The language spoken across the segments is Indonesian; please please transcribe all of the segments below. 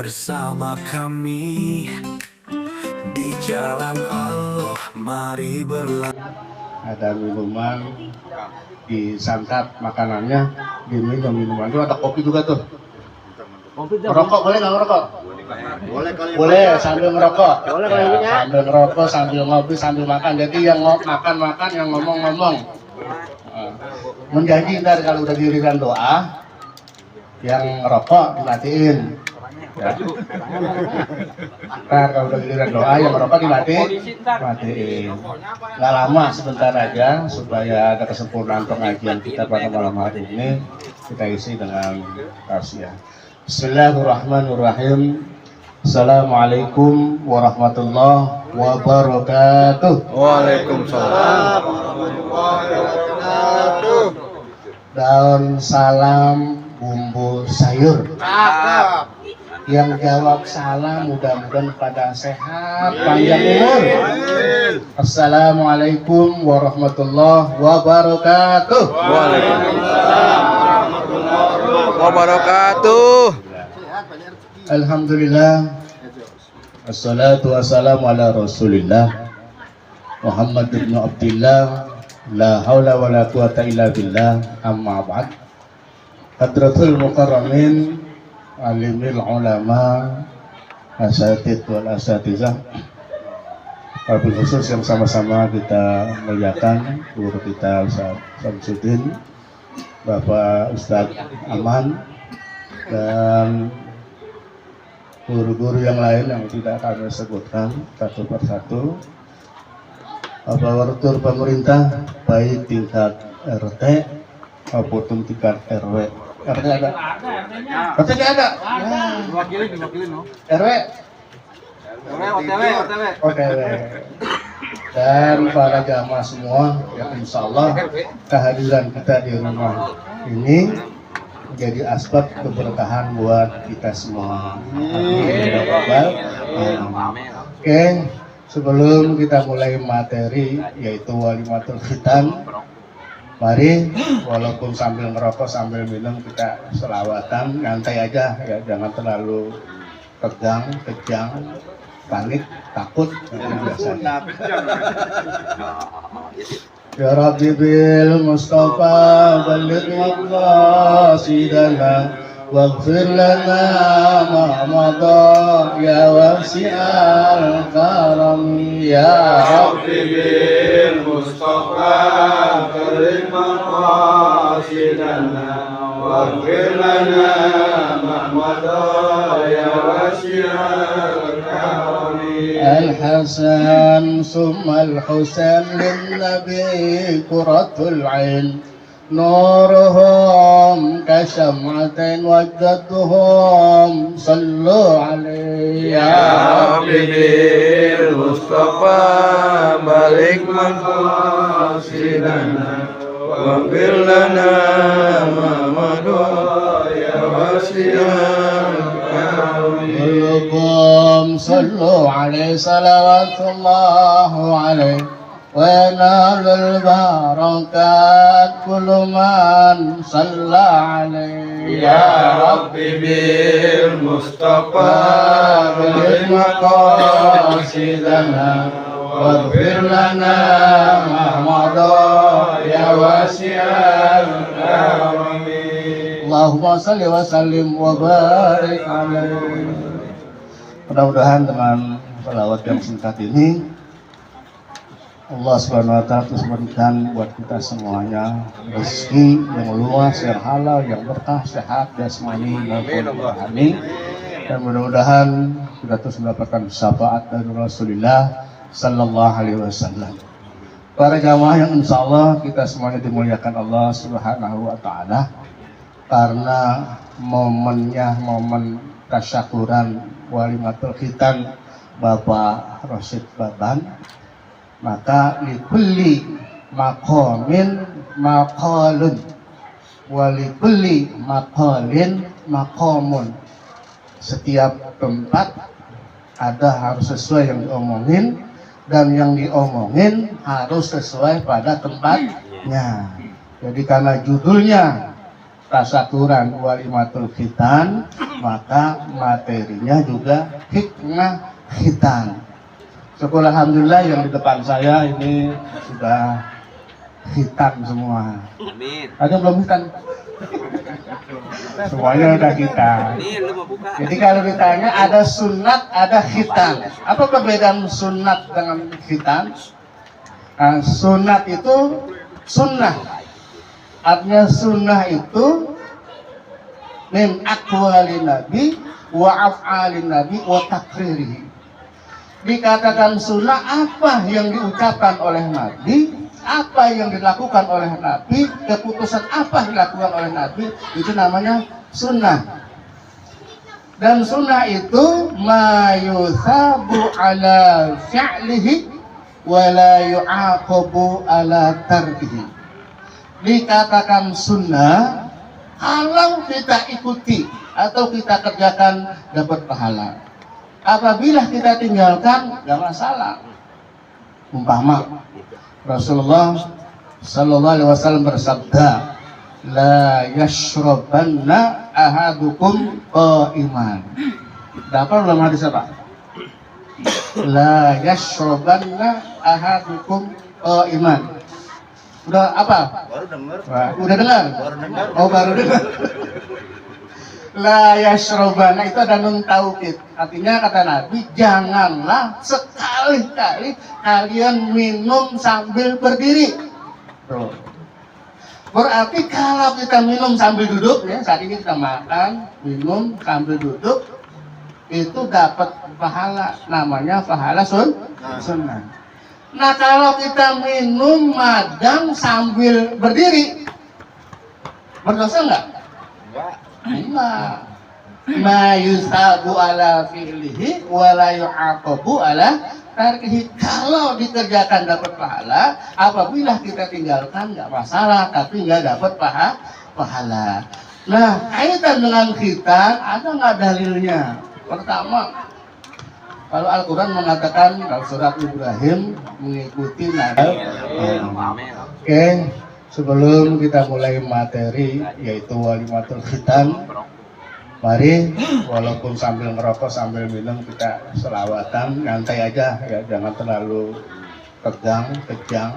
bersama kami di jalan Allah, mari berlari. Ada minuman, disantap makanannya, diminum minuman itu, ada kopi juga tuh. Ngerokok boleh nggak ngerokok? Boleh sambil ngerokok. Boleh ya, sambil ngerokok, sambil ngopi, sambil makan. Jadi yang makan, yang ngomong. Menjanji ntar kalau udah giliran doa, yang ngerokok dimatiin. Ya. Ntar kalau udah giliran doa, yang ngerokok dimatiin. Nggak lama, sebentar aja supaya ada kesempurnaan pengajian kita pada malam hari ini. Kita isi dengan tausiah. Bismillahirrahmanirrahim. Assalamualaikum warahmatullahi wabarakatuh. Waalaikumsalam warahmatullahi wabarakatuh. Daun salam bumbu sayur. Yang jawab salam mudah-mudahan pada sehat, panjang umur. Assalamualaikum warahmatullahi wabarakatuh. Waalaikumsalam warahmatullahi wabarakatuh. Alhamdulillah. Assalatu wassalamu ala Rasulillah Muhammad ibn Abdillah. La haula wa la quwata illa billah. Amma ba'd. Hadratul mukarramin, alimil ulama, asatid wal asatizah, wabil khusus yang sama-sama kita muliakan, guru kita Ustaz Samsudin, Bapak Ustadz Aman, dan guru-guru yang lain yang tidak kami sebutkan satu persatu. Aparatur pemerintah baik tingkat RT maupun tingkat RW. RT ada? RT ada? Diwakilin no. RW? OTW. Dan para jamaah semua, yang insya Allah kehadiran kita di rumah ini menjadi asbab keberkahan buat kita semua. Oke, sebelum kita mulai materi yaitu walimatul khitan, mari walaupun sambil ngerokok sambil minum kita selawatan, nyantai aja ya, jangan terlalu tegang, kejang, panik, takut, biasa. Ya Rabbi bil Mustafa baligh maqasidana waghfir lana ma madha ya wasi'al karam. Ya Rabbi bil Mustafa baligh maqasidana waghfir lana ma madha ya wasi'al karam. الحسن ثم الحسين للنبي قرة العين نورهم كشمعة وجدتهم صلوا عليه. يا ربي بالمصطفى بلغ مقاصدنا واغفر لنا ما مضى يا واسع كلكم صلوا عليه صلوات الله عليه وينال البركات كل من صلى عليه. يا ربي بالمصطفى بلغ مقاصدنا واغفر لنا ما مضى يا واسع الكرم. Allahumma salli wa sallim wa barik alaihi. Mudah-mudahan dengan salawat yang singkat ini Allah Subhanahu wa taala terus memberikan buat kita semuanya rezeki yang luas, yang halal, yang berkah, sehat, jasmani maupun rohani. Dan mudah-mudahan kita terus mendapatkan syafaat dari Rasulullah sallallahu alaihi wasallam. Para jamaah yang insyaallah kita semuanya dimuliakan Allah Subhanahu wa taala. Karena momennya momen tasyakuran walimatul khitan Bapak Rosyid Baban, maka likulli maqamin maqalun walikulli maqalin maqamun. Setiap tempat ada harus sesuai yang diomongin, dan yang diomongin harus sesuai pada tempatnya. Jadi karena judulnya tasyakuran walimatul khitan, maka materinya juga hikmah khitan. Syukur alhamdulillah yang di depan saya ini sudah hitam semua. Amin. Ada belum hitam? Semuanya udah hitam. Nih, lu mau buka. Jadi kalau ditanya ada sunat, ada khitan. Apa perbedaan sunat dengan khitan? Nah, sunat itu sunnah. Artinya sunnah itu min aqwalin nabi wa af'alin nabi wa takririhi. Dikatakan sunnah apa yang diucapkan oleh Nabi, apa yang dilakukan oleh Nabi, keputusan apa yang dilakukan oleh Nabi, itu namanya sunnah. Dan sunnah itu ma yusabu ala fi'lihi wa la yu'aqabu ala tarkihi. Dikatakan sunnah kalau kita ikuti atau kita kerjakan dapat pahala. Apabila kita tinggalkan gak masalah. Umpama Rasulullah sallallahu alaihi wasallam bersabda, la yashrabanna ahadukum qa'iman. Dapat dalam hadis apa? La yashrabanna ahadukum qa'iman. Udah apa? Baru dengar. Udah dengar? Baru dengar. Oh, baru dengar. La yashrobana itu ada nun taukid. Artinya kata Nabi, janganlah sekali-kali kalian minum sambil berdiri. Tuh. Berarti kalau kita minum sambil duduk, ya saat ini kita makan, minum sambil duduk, itu dapat pahala. Namanya pahala sunnah. Nah kalau kita minum madang sambil berdiri, berdosa enggak? Enggak. Ma yusabu ala fi'lihi wa la yu'aqabu ala tarkihi. Kalau dikerjakan dapat pahala, apabila kita tinggalkan enggak masalah, tapi enggak dapat pahala. Nah, kaitan dengan khitan ada enggak dalilnya? Pertama, kalau Al-Quran mengatakan dalam surat Ibrahim mengikuti Nabi. Oke. Sebelum kita mulai materi yaitu walimatul khitan, mari walaupun sambil ngerokok sambil minum kita selawatan, nyantai aja ya, jangan terlalu tegang, kejang,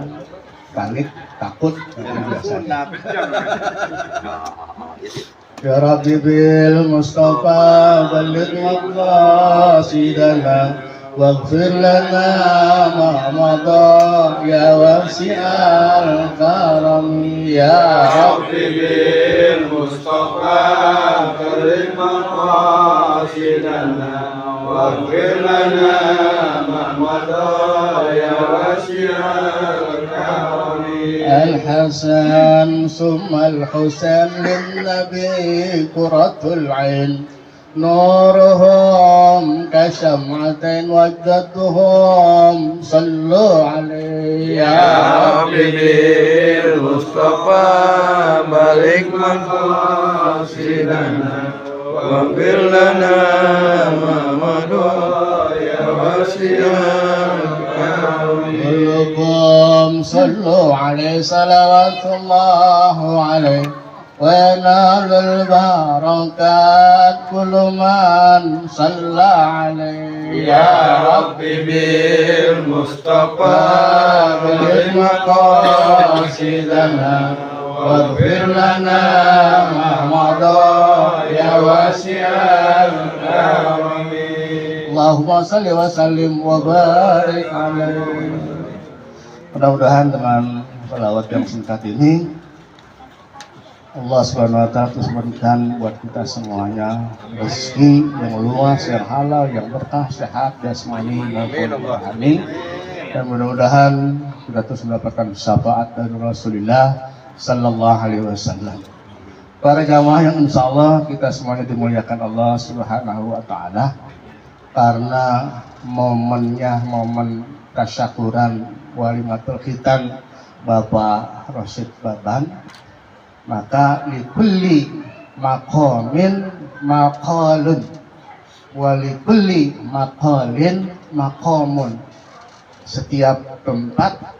panik, takut biasanya. Ya Rabbi bil Mustafa baligh maqasidana waghfir lana ma madha ya wasi'al karam ya Rabbi bil Mustafa karim maqasidana waghfir lana ma madha ya wasi'al karam. الحسن ثم الحسين للنبي قرة العين نورهم كشمعة وجدتهم صلوا عليه يا ربي بالمصطفى بارك مقاصدنا واغفر لنا ما مضى يا واسع الكرم. كلكم صلوا عليه صلوات الله عليه وينال البركات كل من صلى عليه. يا ربي بالمصطفى بارك مقاصدنا واغفر لنا ما مضى يا واسع الكرم. Allahumma salli wa sallim wa barik alaihi. Mudah-mudahan dengan selawat yang singkat ini Allah Subhanahu wa taala terus memberikan buat kita semuanya rezeki yang luas, yang halal, yang berkah, sehat, jasmani maupun rohani. Dan mudah-mudahan kita terus mendapatkan syafaat dari Rasulullah sallallahu alaihi wasallam. Para jamaah yang insya Allah kita semuanya dimuliakan Allah Subhanahu wa taala. Karena momennya momen tasyakuran walimatul khitan Bapak Rosyid Baban, maka likulli maqamin maqalun walikulli maqalin maqamun. Setiap tempat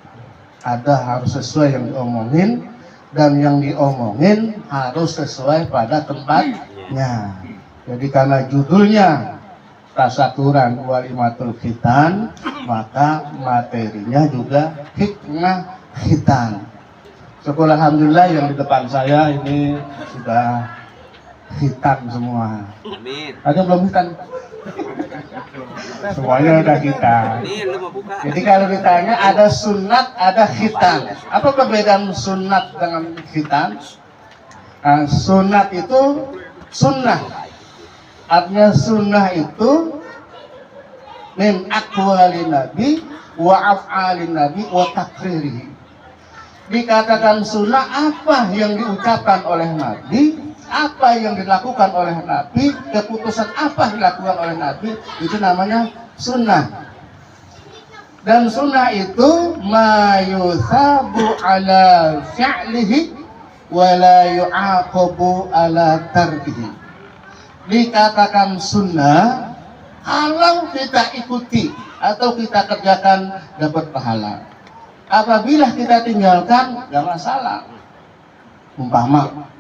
ada harus sesuai yang diomongin, dan yang diomongin harus sesuai pada tempatnya. Jadi karena judulnya tasaturan walimatul khitan, maka materinya juga hikmah khitan. Syukur alhamdulillah yang di depan saya ini sudah khitan semua. Amin. Ada belum khitan? Semuanya udah khitan. Jadi kalau ditanya ada sunat, ada khitan. Apa perbedaan sunat dengan khitan? Nah, sunat itu sunnah. Artinya sunnah itu min aqwalin nabi wa af'alin nabi wa takririhi. Dikatakan sunnah apa yang diucapkan oleh nabi, apa yang dilakukan oleh nabi, keputusan apa dilakukan oleh nabi, itu namanya sunnah. Dan sunnah itu ma yusabu ala fi'lihi wa la yu'aqabu ala tarkihi. Dikatakan sunnah kalau kita ikuti atau kita kerjakan dapat pahala. Apabila kita tinggalkan gak masalah. Umpama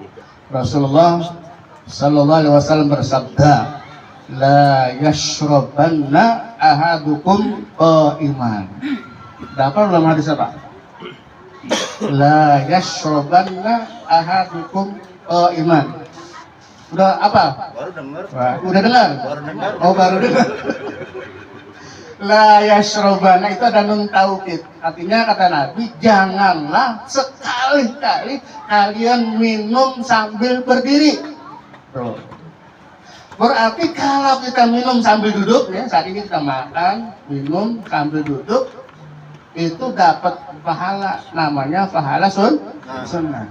Rasulullah sallallahu alaihi wasallam bersabda, la yashrabanna ahadukum qa'iman. Dapat dalam hadis apa? La yashrabanna ahadukum qa'iman. Udah apa? Baru dengar. Udah dengar? Baru dengar. Oh, baru dengar. La yashrobana itu ada nun taukid. Artinya kata Nabi, janganlah sekali-kali kalian minum sambil berdiri. Tuh. Berarti kalau kita minum sambil duduk, ya saat ini kita makan, minum sambil duduk, itu dapat pahala. Namanya pahala sunnah.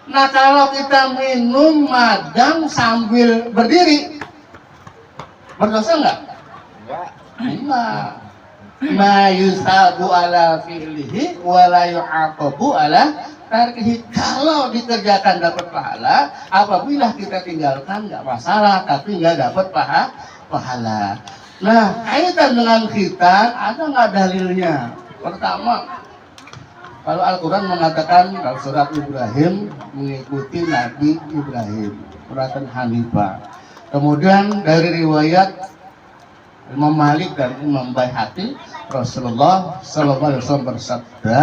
Nah kalau kita minum madang sambil berdiri, berdosa enggak? Enggak. Ma yusabu ala fi'lihi wa la yu'aqabu ala tarkihi. Kalau dikerjakan dapat pahala, apabila kita tinggalkan enggak masalah, tapi enggak dapat pahala. Nah, kaitan dengan khitan ada enggak dalilnya? Pertama, kalau Al-Quran mengatakan dalam surat Ibrahim mengikuti Nabi Ibrahim, suratan Hanifah. Kemudian dari riwayat Imam Malik dan Imam Baihaqi, Rasulullah sallallahu alaihi wasallam bersabda,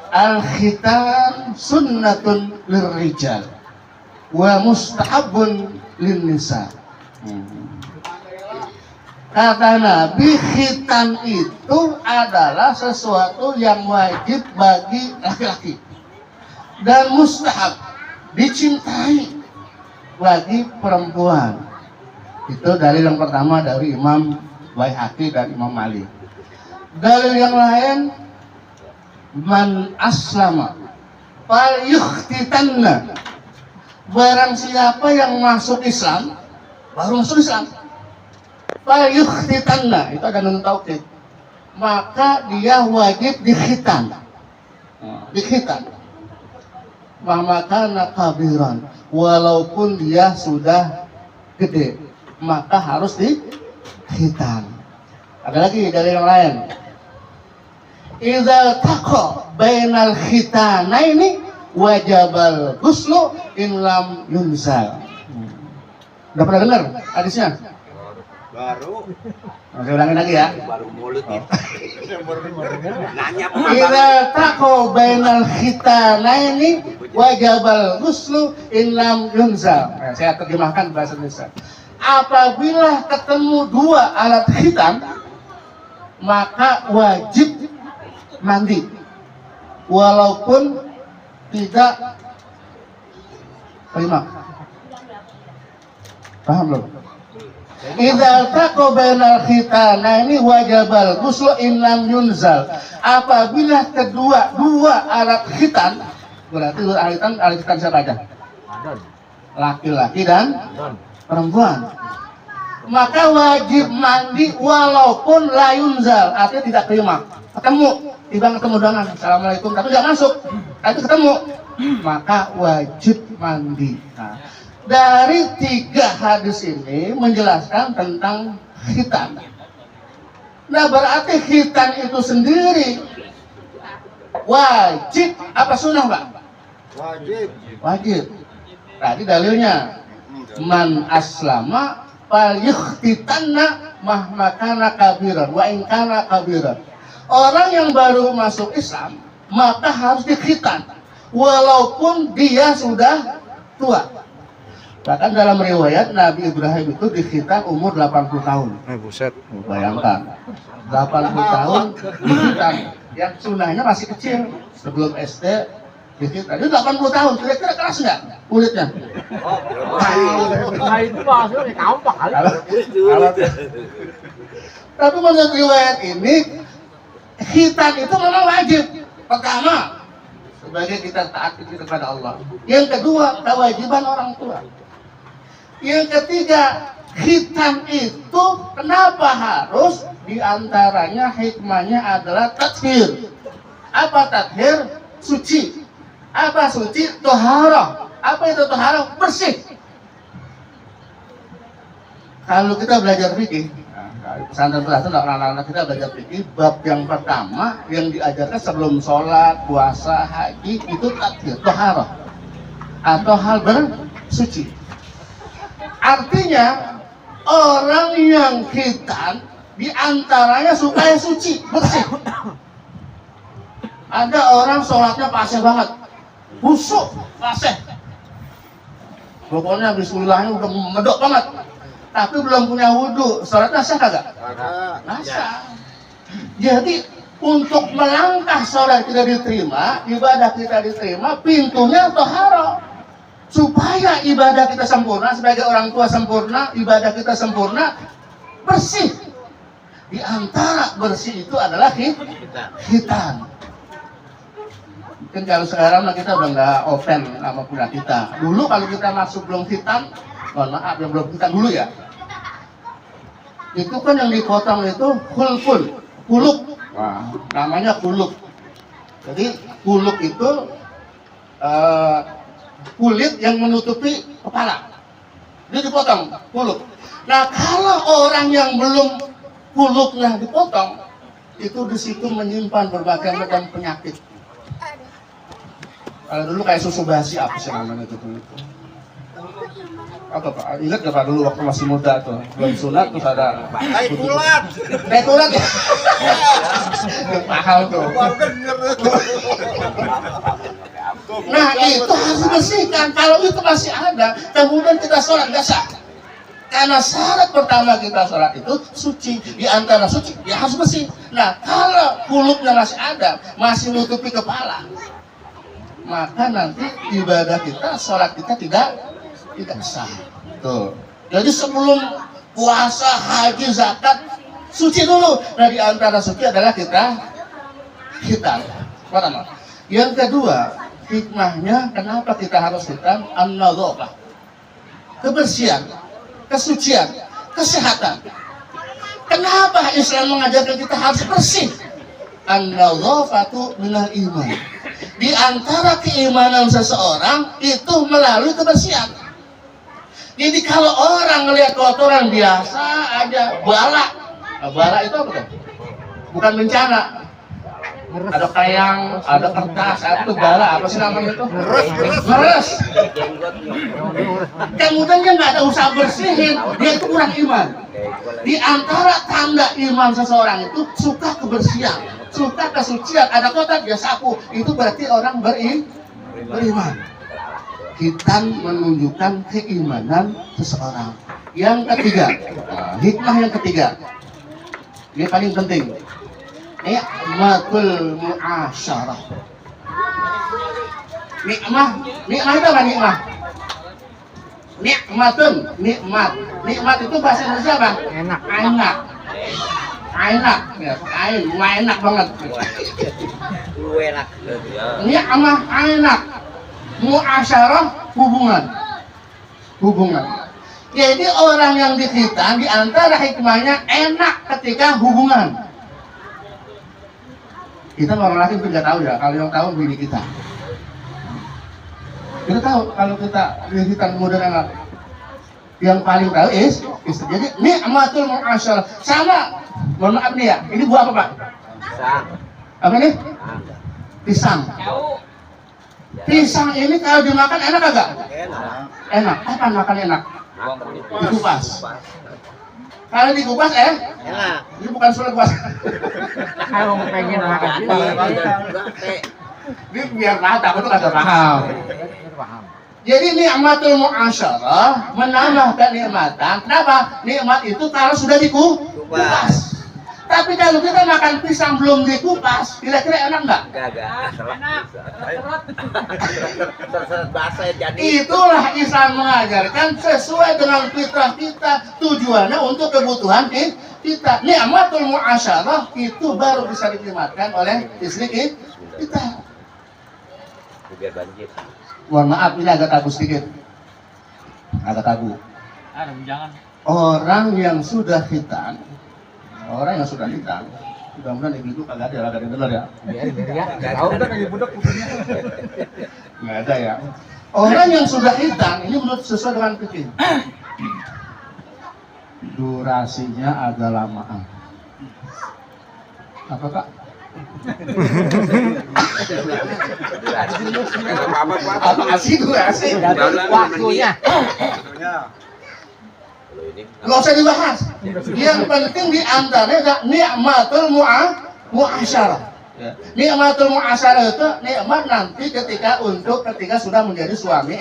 al-khitan sunnatun lirrijal wa mustahabun linnisa. Kata Nabi, khitan itu adalah sesuatu yang wajib bagi laki-laki dan mustahab, dicintai bagi perempuan. Itu dalil yang pertama dari Imam Baihaqi dan Imam Malik. Dalil yang lain, man aslama fal yukhtitanna. Barang siapa yang masuk Islam, baru masuk Islam, fal yukhtitanna, itu ada nun taukid, maka dia wajib dikhitan. Dikhitan. Maka kabiran, walaupun dia sudah gede, maka harus dikhitan. Ada lagi dari yang lain. Idza taqa bainal khitanaini wajabal ghuslu in lam yunzal. Udah pernah dengar hadisnya? Baru. Saya ulangin lagi ya. Baru mulut ya. Nanya Idza taqa bainal khitanaini wajabal ghuslu in lam yunzal. Nah, saya terjemahkan bahasa Indonesia. Apabila ketemu dua alat khitan, maka wajib mandi walaupun tidak prima. Paham belum? Idza taqa bainal khitanaini wajabal ghuslu in lam yunzal. Apabila dua alat khitan, berarti alat khitan siapa aja? Laki-laki dan perempuan. Maka wajib mandi walaupun la yunzal, artinya tidak terima. Ketemu, tiba ketemu dengan assalamualaikum, tapi nggak masuk, tapi ketemu, maka wajib mandi. Nah, dari 3 hadis ini menjelaskan tentang khitan. Nah, berarti khitan itu sendiri wajib apa sunnah, Pak? Wajib. Wajib. Tadi dalilnya man aslama fal yukhtitanna mahmakana kabiran wa in kana kabiran. Orang yang baru masuk Islam maka harus dikhitan walaupun dia sudah tua. Bahkan dalam riwayat Nabi Ibrahim itu dikhitan umur 80 tahun. Buset. Bayangkan 80 tahun dikhitan. Yang sunahnya masih kecil sebelum SD dikhitan. Itu 80 tahun, kira-kira keras nggak kulitnya? Nah itu maksudnya kampak kali. Tapi menurut riwayat ini khitan itu memang wajib. Pertama, sebagai kita taat kepada Allah. Yang kedua, kewajiban orang tua. Yang ketiga, khitan itu kenapa harus? Diantaranya hikmahnya adalah tathir. Apa tathir? Suci. Apa suci? Toharoh. Apa itu toharoh? Bersih. Kalau kita belajar fikih, pesantren-pesantren anak-anak kita belajar fikih, bab yang pertama yang diajarkan sebelum sholat, puasa, haji itu tathir, toharoh atau hal bersuci. Artinya orang yang khitan diantaranya supaya suci, bersih. Ada orang sholatnya paseh banget, busuk, paseh. Pokoknya bismillahnya udah medok banget, tapi belum punya wudhu, sholatnya sah kagak? Sah. Jadi untuk melangkah sholat kita diterima, ibadah kita diterima, pintunya toharoh. Supaya ibadah kita sempurna, sebagai orang tua sempurna, ibadah kita sempurna, bersih. Di antara bersih itu adalah khitan. Mungkin kalau sekarang kita udah nggak open sama kuda kita. Dulu kalau kita masuk belum khitan, mohon maaf yang belum khitan dulu ya. Itu kan yang dipotong itu kuluk. Wah, namanya kuluk. Jadi kuluk itu kulit yang menutupi kepala. Dia dipotong kuluk. Nah, kalau orang yang belum kuluknya dipotong, itu di situ menyimpan berbagai macam penyakit. Kalau dulu kayak susu basi apa sih namanya itu? Apa Pak? Ingat gak Pak dulu waktu masih muda tuh, belum sunat terus ada Kayak kulat. kayak kulat ya? Mahal tuh. Nah itu harus dibersihkan. Kalau itu masih ada, kemudian kita sholat nggak sah. Karena syarat pertama kita sholat itu suci. Di antara suci, ya harus bersih. Nah kalau kulupnya masih ada, masih nutupi kepala, maka nanti ibadah kita, sholat kita tidak sah. Tuh. Jadi sebelum puasa, haji, zakat, suci dulu. Nah di antara suci adalah kita. Pertama. Yang kedua, hikmahnya kenapa kita harus khitan? An-nadhafah. Kebersihan, kesucian, kesehatan. Kenapa Islam mengajarkan kita harus bersih? An-nadhafatu minal iman. Di antara keimanan seseorang itu melalui kebersihan. Jadi kalau orang melihat kotoran biasa aja, bala. Nah, bala itu apa tuh? Bukan bencana. Ada kayang, ada kertas, itu bala, apa sih namanya itu? Ngeres. Kemudian dia nggak ada usaha bersihin, dia itu kurang iman. Di antara tanda iman seseorang itu suka kebersihan, suka kesucian. Ada kotor dia sapu, itu berarti orang beriman. Khitan menunjukkan keimanan seseorang. Yang ketiga, hikmah yang ketiga, ini paling penting. Nikmatul mu'asyarah. Nikmah itu apa nikmah? Nikmat itu bahasa Indonesia apa? Enak ya, enak banget. Nikmah enak. Mu'asyarah hubungan. Jadi orang yang dikhitan di antara hikmahnya enak ketika hubungan. Kita orang laki itu nggak tahu ya, kalau yang tahu bini kita. Kita tahu kalau kita dikhitan kemudian enak. Yang paling tahu istri. Jadi nikmatul mu'asyarah. Sama, mohon maaf nih ya, ini buah apa Pak? Pisang. Apa nih? Pisang. Pisang ini kalau dimakan enak agak? Enak. Apa makan enak? Dikupas. Kalau dikupas enak. Ini bukan surat kupas. Kalau pengen makan Ini biar tahu, takut tuh kata paham. Jadi nikmatul mu'asyarah menambah kenikmatan. Kenapa? Nikmat itu kalau sudah dikupas. Tapi kalau kita makan pisang belum dikupas, kira-kira enak nggak? Enggak. Seret basah jadi. Itulah Islam mengajarkan sesuai dengan fitrah kita, tujuannya untuk kebutuhan kita. Nikmatul mu'asyarah itu baru bisa dinikmatkan oleh istri kita. Biar banjir. Mohon maaf, ini agak tabu sedikit. Agak tabu. Jangan. Orang yang sudah hitam, mudah-mudahan ibu kagak ada dengar ya. Tahu udah kayak budak putarnya. Nggak ada ya. Orang yang sudah hitam, ini menurut sesuai dengan fikih. Durasinya agak lamaan. Apa Kak? Apa sih durasi? Waktunya. Nggak usah dibahas. Yang penting diantaranya nikmatul mu'asyarah. Nikmatul mu'asyarah itu nikmat nanti ketika sudah menjadi suami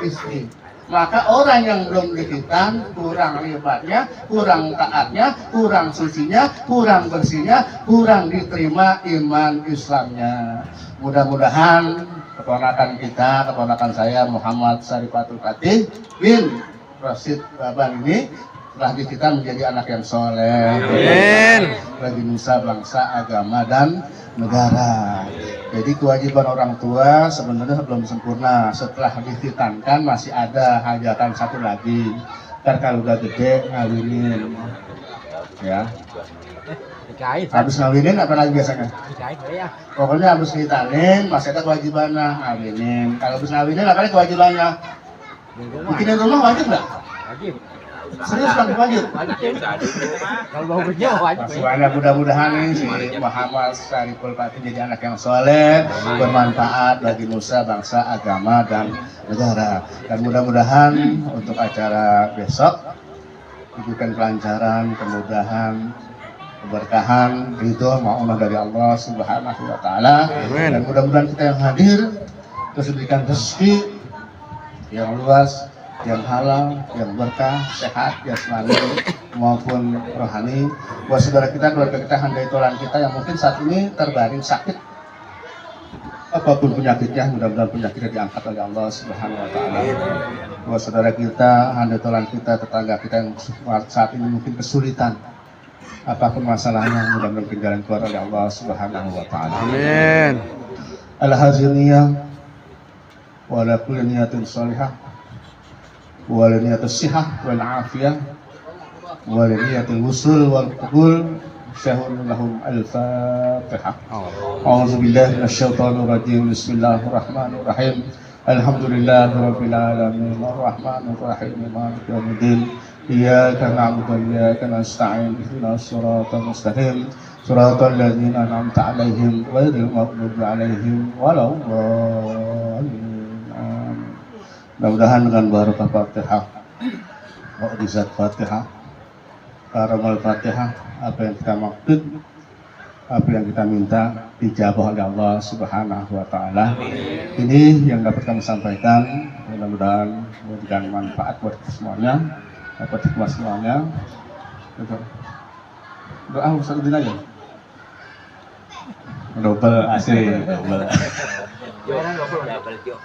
istri. Maka orang yang belum dihitan, kurang nikmatnya, kurang taatnya, kurang sucinya, kurang bersihnya, kurang diterima iman Islamnya. Mudah-mudahan keponakan saya Muhammad Syarifatul Fatih bin Rasid Baban ini telah kita menjadi anak yang soleh. Amin. Bagi nusa, bangsa, agama, dan negara. Jadi kewajiban orang tua sebenarnya belum sempurna. Setelah dihitankan masih ada hajatan satu lagi. Ntar kalau udah gede ngawinin, ya. Habis ngawinin apa lagi biasanya? Pokoknya habis dihitanin masih ada kewajibannya ngawinin. Kalau habis ngawinin apa lagi kewajibannya? Bikinin rumah wajib nggak? Wajib. Serius kan wajib? Kalau mau kerja wajib. Semuanya mudah-mudahan nih si Muhammad Syariful Fatih jadi anak yang soleh, bermanfaat bagi nusa, bangsa, agama, dan negara. Dan mudah-mudahan untuk acara besok diberikan kelancaran, kemudahan, keberkahan, ridho, ma'unah dari Allah Subhanahu wa Ta'ala. Dan mudah-mudahan kita yang hadir terus diberikan rezeki yang luas, yang halal, yang berkah, sehat, jasmani maupun rohani. Buat saudara kita, keluarga kita, handai tolan kita yang mungkin saat ini terbaring sakit, apapun penyakitnya, mudah-mudahan penyakitnya diangkat oleh Allah Subhanahu wa Ta'ala. Buat saudara kita, handai tolan kita, tetangga kita yang saat ini mungkin kesulitan, apapun masalahnya, mudah-mudahan jalan keluar oleh Allah Subhanahu wa Ta'ala. Amin. Al-Haziniyah wa ala kulli niyatin salihah ولنية الصحة والعافية ولنية الوصول والقبول شهر لهم الفاتحة. أعوذ بالله من الشيطان الرجيم. بسم الله الرحمن الرحيم. الحمد لله رب العالمين الرحمن الرحيم مالك يوم الدين إياك نعبد وإياك نستعين اهدنا الصراط المستقيم صراط الذين أنعمت عليهم غير المغضوب عليهم ولا الضالين. Mudah-mudahan dengan barakah Fatihah, mukjizat Fatihah, karamal Fatihah, apa yang kita maksud, apa yang kita minta dijabah oleh Allah Subhanahu wa Ta'ala. Ini yang dapat kami sampaikan, mudah-mudahan memberikan manfaat buat semuanya, dapat hikmah semuanya. Doa Ustaz Udin aja. Double asli, double.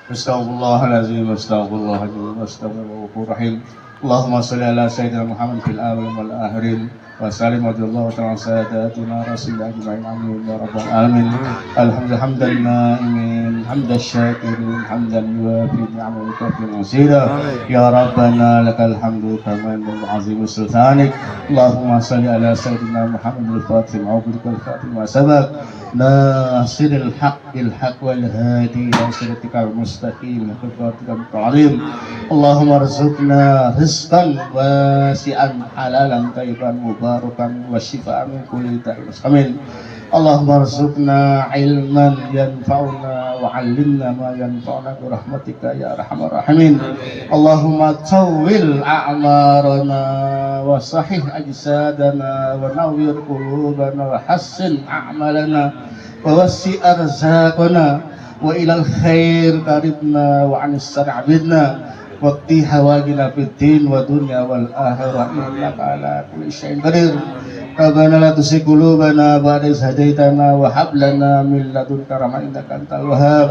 Astagfirullahaladzim, astagfirullahaladzim, astagfirullahaladzim. Allahumma salli ala Sayyidina Muhammad fil awal wal akhirin wa sallim wa sallallahu ta'ala sadatina rasulillah ajma'in amin ya rabbal alamin. Alhamdulillah hamdan na'imin hamdan syakirin hamdan yuwafi ni'amahu wa kafi mazida. Ya Rabbana lakal hamdu kama yanbaghi azim sultanik. Allahumma salli ala Sayyidina Muhammad al-Fatih ma'ubudika al-Fatih wa sabak ناصر الحق بالحق والهادي إلى صراطك المستقيم وصراطك المستقيم. اللهم ارزقنا رزقا واسعا حلالا طيبا مباركا وشفاء من كل داء. آمين. اللهم ارزقنا علما ينفعنا وعلمنا ما ينفعنا برحمتك يا ارحم الراحمين. اللهم طول اعمارنا وصحح اجسادنا ونور قلوبنا وحسن اعمالنا ووسع ارزاقنا والى الخير قربنا وعن الشر عبدنا واقضي حوائجنا في الدين والدنيا والاخره انك على كل شيء قدير. ربنا لا تزغ قلوبنا بعد إذ هديتنا وهب لنا من لدنك رحمة إنك أنت الوهاب.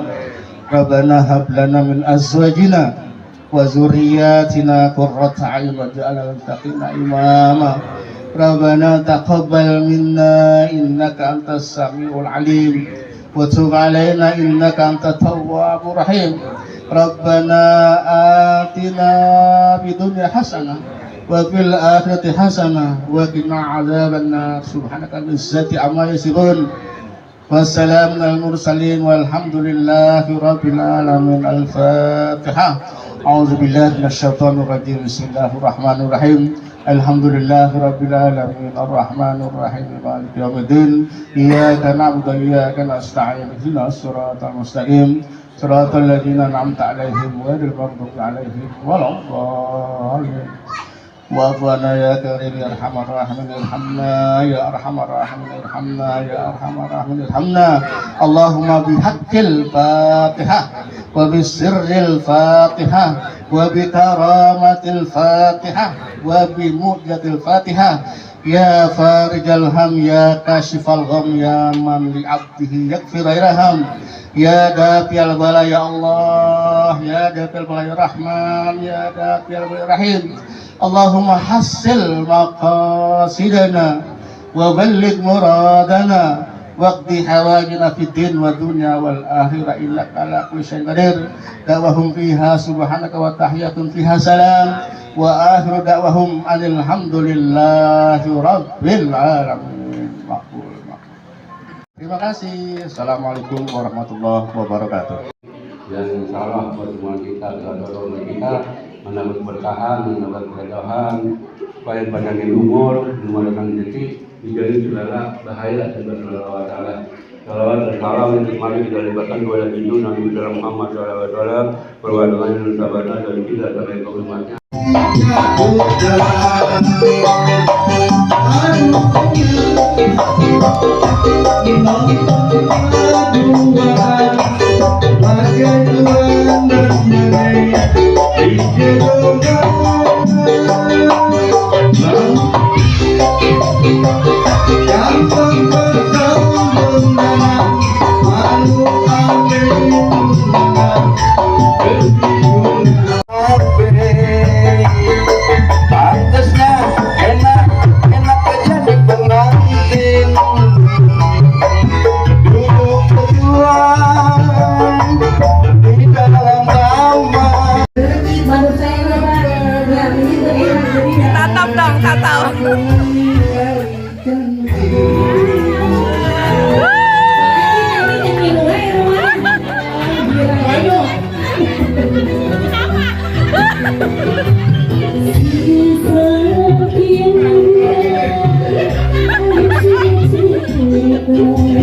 ربنا هب لنا من أزواجنا وذرياتنا قرة أعين واجعلنا للمتقين إماما. ربنا تقبل منا إنك أنت السميع العليم وتب علينا إنك أنت التواب الرحيم. ربنا آتنا في الدنيا حسنة وفي الآخرة حسنة وقنا عذاب النار. سبحانك رب العزة عما يصفون والسلام على المرسلين والحمد لله رب العالمين. الفاتحة. أعوذ بالله من الشيطان الرجيم. بسم الله الرحمن الرحيم. الحمد لله رب العالمين الرحمن الرحيم مالك يوم الدين. إياك نعبد وإياك نستعين اهدنا الصراط المستقيم صراط الذين أنعمت عليهم غير المغضوب عليهم ولا الضالين. وأفوانا يا كريم يا أرحم الراحمين ارحمنا يا أرحم الراحمين ارحمنا يا أرحم الراحمين ارحمنا. اللهم بحق الفاتحة وبسر الفاتحة وبكرامة الفاتحة وبمعجزة الفاتحة يا فارج الهم يا كاشف الغم يا من لعبده يكفي غير هم يا دافع البلاء يا الله يا دافع البلاء يا رحمن يا دافع البلاء يا رحيم. اللهم حصل مقاصدنا وبلغ مرادنا واقضي حوائجنا في الدين والدنيا والآخرة إنك على كل شيء قدير. دعوهم فيها سبحانك وتحياتهم فيها سلام وآخر دعوهم أن الحمد لله رب العالمين. Makbul. Terima kasih. Assalamualaikum warahmatullahi wabarakatuh. Yang salah buat semua kita, dorong kita mendapat bertahan, mendapat keredahan, supaya panjangin umur, memadakan rezeki, dijauhi segala bahaya dan bersalawat Allah. Salawat dan salam yang kemarin kita libatkan kepada junjungan Nabi besar Muhammad SAW, perwadangan dan sahabatnya dari kita sampai ke umatnya. Pantasnya enak aja di pengantin, duduk berjuang di dalam kamar. Tatap dong, tatap. Thank you.